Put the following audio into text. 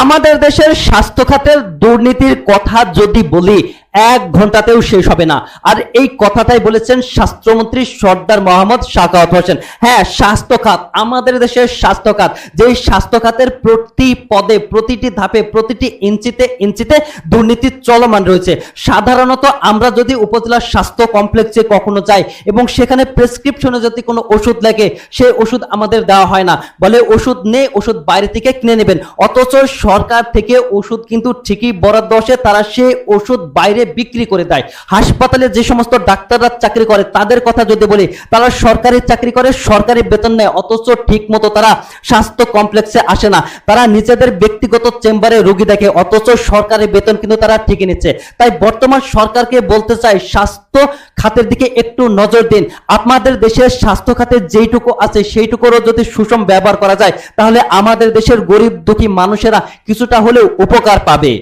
আমাদের দেশের স্বাস্থ্য খাতের দুর্নীতির কথা যদি বলি 1 ঘন্টাতেও শেষ হবে না। আর এই কথাটাই বলেছেন স্বাস্থ্যমন্ত্রী সর্দার মোহাম্মদ সাখাওয়াত হোসেন। হ্যাঁ, স্বাস্থ্য খাত, আমাদের দেশের স্বাস্থ্য খাত, যেই স্বাস্থ্য খাতের প্রতি পদে, প্রতিটি ধাপে, প্রতিটি ইঞ্চিতে ইঞ্চিতে দুর্নীতি চলমান রয়েছে। সাধারণত আমরা যদি উপজেলা স্বাস্থ্য কমপ্লেক্সে কখনো যাই এবং সেখানে প্রেসক্রিপশনে যদি কোনো ওষুধ লাগে, সেই ওষুধ আমাদের দেওয়া হয় না, বলে ওষুধ নেই, ওষুধ বাইরে থেকে কিনে নেবেন। অথচ সরকার থেকে ওষুধ কিন্তু ঠিকই বরাদ্দ আসে, তারা সেই ওষুধ বাইরে বিক্রি করে দেয়। হাসপাতালে যে সমস্ত ডাক্তাররা চাকরি করে তাদের কথা যদি বলি, তারা সরকারি চাকরি করে, সরকারি বেতন নেয়, অথচ ঠিক মতো তারা স্বাস্থ্য কমপ্লেক্সে আসে না। তারা নিজেদের ব্যক্তিগত চেম্বারে রোগী দেখে, অথচ সরকারি বেতন কিন্তু তারা ঠিকই নিচ্ছে। তাই বর্তমান সরকারকে বলতে চাই, স্বাস্থ্য খাতের দিকে একটু নজর দিন। আপনাদের দেশের স্বাস্থ্য খাতে যেইটুকু আছে সেইটুকুরও যদি সুষম ব্যবহার করা যায়, তাহলে আমাদের দেশের গরিব দুঃখী মানুষেরা কিছুটা হলেও উপকার পাবে।